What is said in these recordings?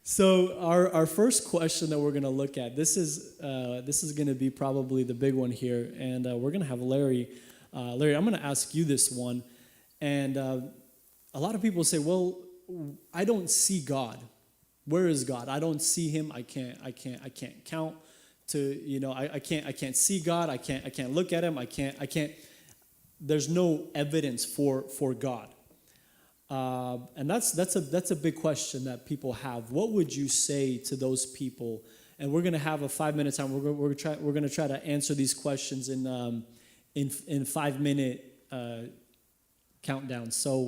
So our first question that we're going to look at, this is going to be probably the big one here, and we're going to have Larry. Larry, I'm going to ask you this one, and a lot of people say, "Well, I don't see God. Where is God? I don't see Him. I can't count to I can't see God. I can't look at Him. I can't. There's no evidence for God." And that's a big question that people have. What would you say to those people? And we're going to have a 5-minute time. We're going to try to answer these questions in 5-minute countdown. So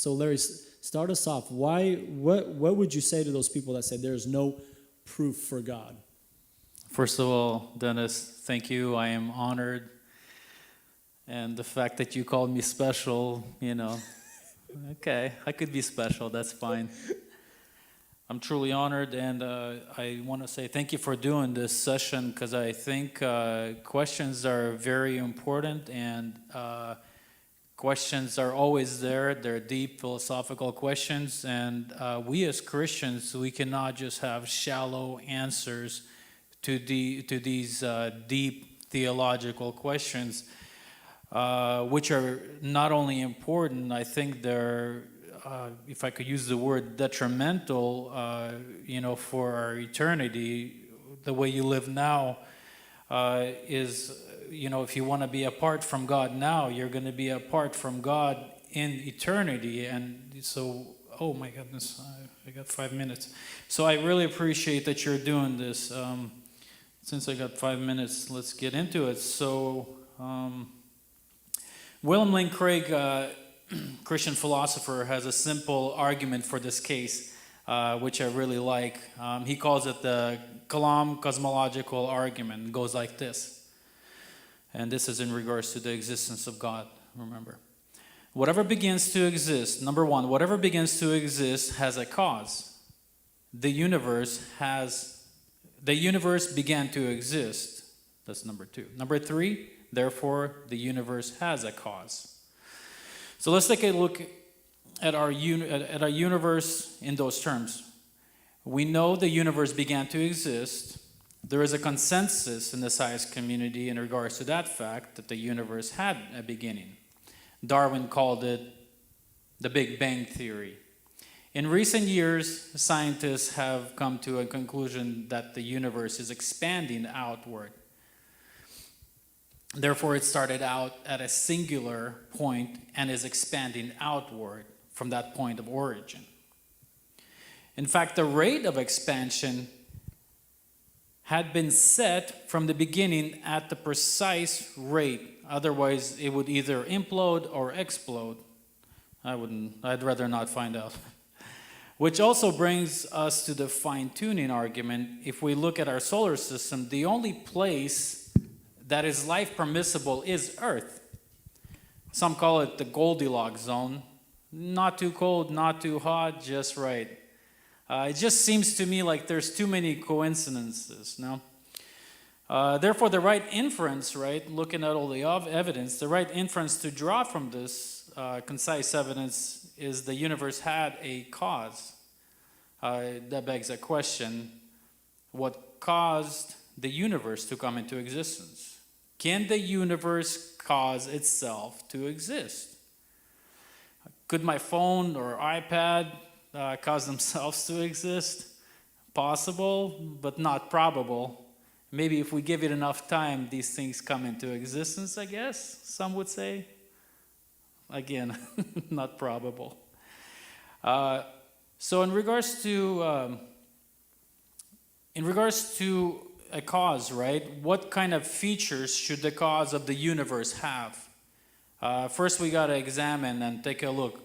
Larry, start us off. What would you say to those people that say there's no proof for God? First of all, Dennis, thank you. I am honored, and the fact that you called me special, okay, I could be special, that's fine. I'm truly honored, and I want to say thank you for doing this session, because I think questions are very important, and questions are always there. They're deep philosophical questions, and we as Christians, we cannot just have shallow answers to these deep theological questions. Which are not only important, I think they're, if I could use the word, detrimental, for our eternity. The way you live now is, if you want to be apart from God now, you're going to be apart from God in eternity. And so, oh my goodness, I got 5 minutes. So I really appreciate that you're doing this. Since I got 5 minutes, let's get into it. So, William Lane Craig, Christian philosopher, has a simple argument for this case, which I really like. He calls it the Kalam cosmological argument. It goes like this. And this is in regards to the existence of God, remember. Whatever begins to exist, number one, whatever begins to exist has a cause. The universe began to exist. That's number two. Number three, therefore, the universe has a cause. So let's take a look at our universe in those terms. We know the universe began to exist. There is a consensus in the science community in regards to that fact that the universe had a beginning. Darwin called it the Big Bang Theory. In recent years, scientists have come to a conclusion that the universe is expanding outward. Therefore, it started out at a singular point and is expanding outward from that point of origin. In fact, the rate of expansion had been set from the beginning at the precise rate. Otherwise, it would either implode or explode. I'd rather not find out. Which also brings us to the fine-tuning argument. If we look at our solar system, the only place that is life permissible is Earth. Some call it the Goldilocks zone. Not too cold, not too hot, just right. It just seems to me like there's too many coincidences, no? Therefore, the right inference, right, looking at all the evidence, the right inference to draw from this concise evidence is the universe had a cause. That begs a question: what caused the universe to come into existence? Can the universe cause itself to exist? Could my phone or iPad cause themselves to exist? Possible, but not probable. Maybe if we give it enough time, these things come into existence, I guess, some would say. Again, not probable. So in regards to a cause, right? What kind of features should the cause of the universe have? First, we got to examine and take a look.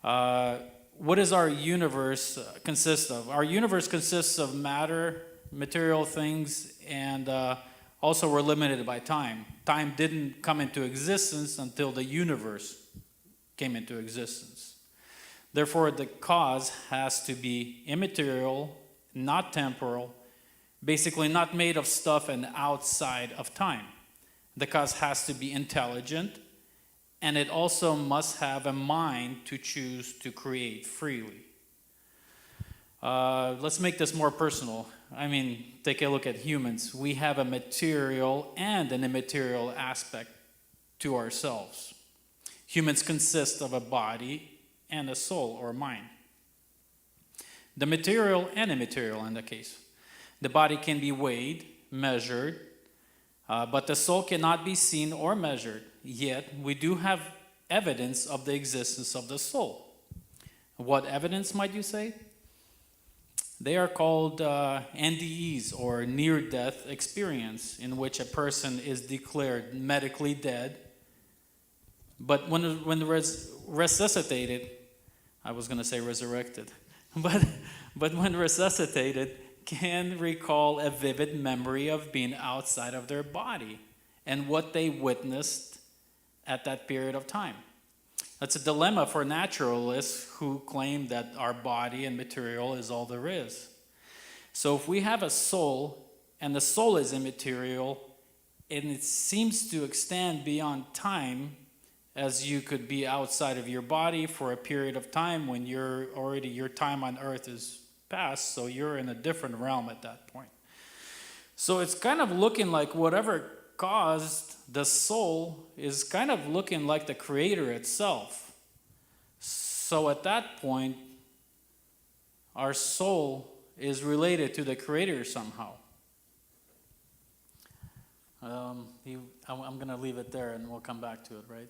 What does our universe consist of? Our universe consists of matter, material things, and also we're limited by time. Time didn't come into existence until the universe came into existence. Therefore, the cause has to be immaterial, not temporal, basically not made of stuff and outside of time. The cause has to be intelligent, and it also must have a mind to choose to create freely. Let's make this more personal. I mean, take a look at humans. We have a material and an immaterial aspect to ourselves. Humans consist of a body and a soul or mind. The material and immaterial in the case. The body can be weighed, measured, but the soul cannot be seen or measured. Yet, we do have evidence of the existence of the soul. What evidence might you say? They are called Ndes, or near-death experience, in which a person is declared medically dead, but when resuscitated, I was going to say resurrected, but when resuscitated, can recall a vivid memory of being outside of their body and what they witnessed at that period of time. That's a dilemma for naturalists who claim that our body and material is all there is. So if we have a soul, and the soul is immaterial, and it seems to extend beyond time, as you could be outside of your body for a period of time when your time on earth is past, so you're in a different realm at that point. So it's kind of looking like whatever caused the soul is kind of looking like the Creator itself. So at that point, our soul is related to the Creator somehow. I'm going to leave it there and we'll come back to it, right?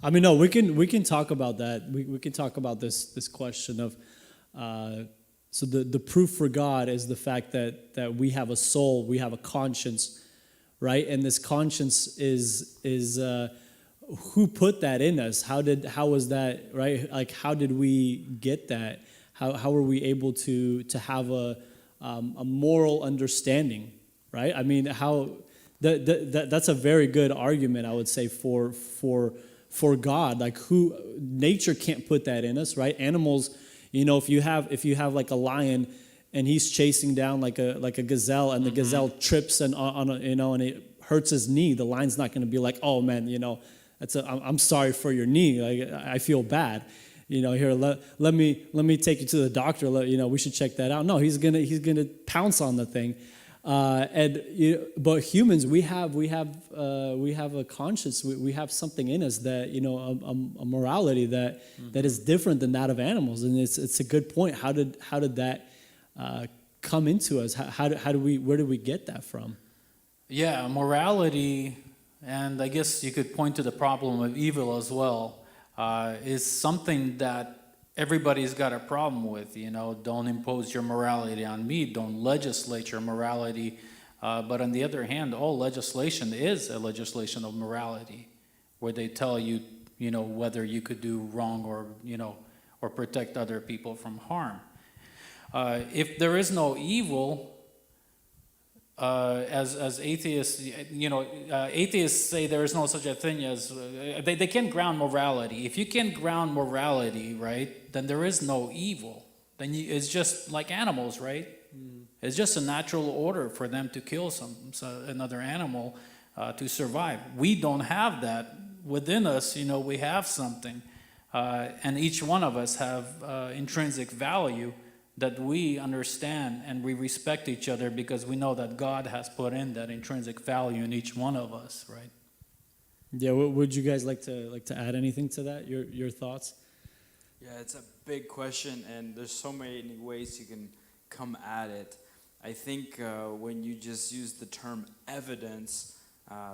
I mean, no, we can talk about that. We can talk about this question of, so the proof for God is the fact that we have a soul, we have a conscience, right? And this conscience is who put that in us? How was that, right? Like, how did we get that? How were we able to have a moral understanding, right? I mean, that's a very good argument, I would say, for God. Like, nature can't put that in us, right? Animals, if you have like a lion and he's chasing down like a gazelle, and the gazelle trips and and it hurts his knee, the lion's not going to be like, oh man, I'm sorry for your knee, like, I feel bad, here, let me take you to the doctor, we should check that out. No, he's gonna pounce on the thing. But humans, we have a conscience. We have something in us that, a morality that is different than that of animals. And it's a good point. How did that come into us? Where did we get that from? Yeah, morality, and I guess you could point to the problem of evil as well, is something that everybody's got a problem with. Don't impose your morality on me, don't legislate your morality. But on the other hand, all legislation is a legislation of morality, where they tell you, whether you could do wrong or protect other people from harm. If there is no evil, as atheists, atheists say there is no such a thing as, they can't ground morality. If you can't ground morality, right, then there is no evil. Then it's just like animals, right? It's just a natural order for them to kill another animal to survive. We don't have that within us. We have something, and each one of us have intrinsic value that we understand, and we respect each other because we know that God has put in that intrinsic value in each one of us, right? Yeah, would you guys like to add anything to that? Your thoughts? Yeah, it's a big question, and there's so many ways you can come at it. I think when you just use the term evidence,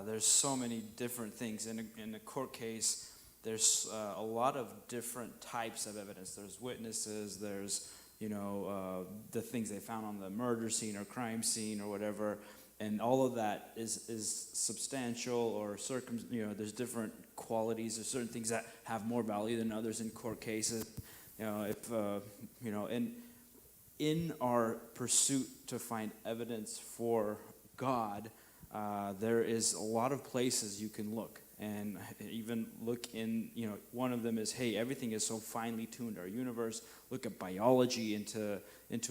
there's so many different things. In a court case, there's a lot of different types of evidence. There's witnesses, there's the things they found on the murder scene or crime scene or whatever, and all of that is substantial or there's different qualities. There's certain things that have more value than others in court cases. And in our pursuit to find evidence for God, there is a lot of places you can look. And even look in, one of them is, hey, everything is so finely tuned, our universe. Look at biology into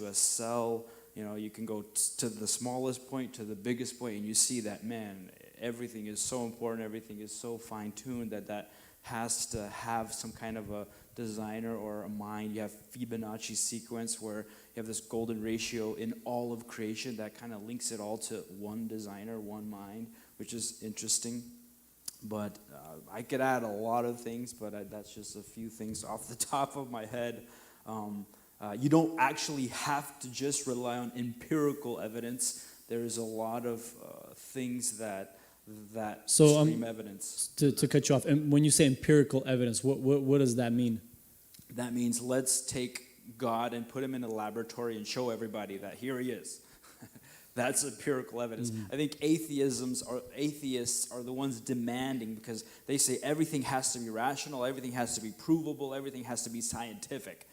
a cell. You can go to the smallest point to the biggest point, and you see that, man, everything is so important, everything is so fine-tuned that has to have some kind of a designer or a mind. You have Fibonacci sequence where you have this golden ratio in all of creation that kind of links it all to one designer, one mind, which is interesting. But I could add a lot of things, but that's just a few things off the top of my head. You don't actually have to just rely on empirical evidence. There's a lot of things that stream evidence. To cut you off, and when you say empirical evidence, what does that mean? That means let's take God and put him in a laboratory and show everybody that here he is. That's empirical evidence. I think atheists are the ones demanding, because they say everything has to be rational, everything has to be provable, everything has to be scientific.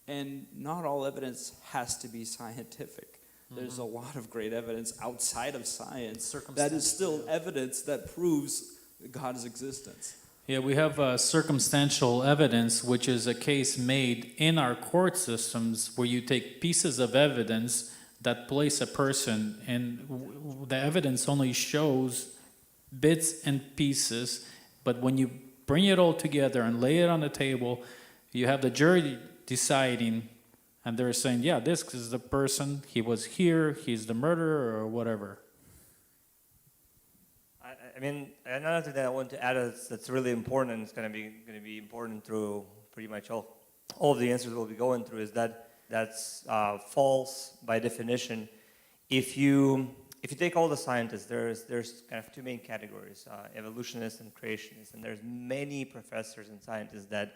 And not all evidence has to be scientific. There's a lot of great evidence outside of science that is still evidence that proves God's existence. Yeah, we have circumstantial evidence, which is a case made in our court systems where you take pieces of evidence that place a person, and the evidence only shows bits and pieces, but when you bring it all together and lay it on the table, you have the jury deciding, and they're saying, yeah, this is the person, he was here, he's the murderer, or whatever. I mean, another thing that I want to add that's really important, and it's going to be important through pretty much all of the answers we'll be going through, is that's false by definition. If you take all the scientists, there's kind of two main categories: evolutionists and creationists. And there's many professors and scientists that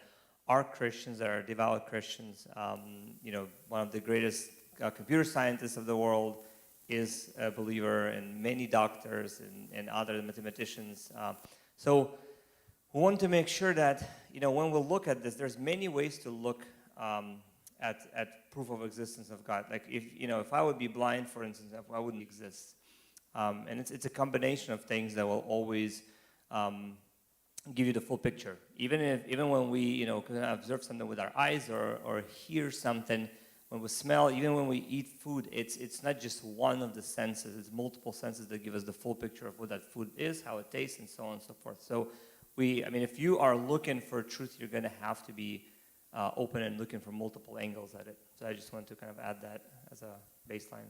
are Christians, that are devout Christians. One of the greatest computer scientists of the world is a believer, and many doctors and other mathematicians. So we want to make sure that, when we look at this, there's many ways to look at proof of existence of God. Like if I would be blind, for instance, I wouldn't exist. And it's a combination of things that will always give you the full picture. Even when we can observe something with our eyes or hear something, when we smell, even when we eat food, it's not just one of the senses, it's multiple senses that give us the full picture of what that food is, how it tastes, and so on and so forth. So if you are looking for truth, you're going to have to be open and looking for multiple angles at it. So I just want to kind of add that as a baseline.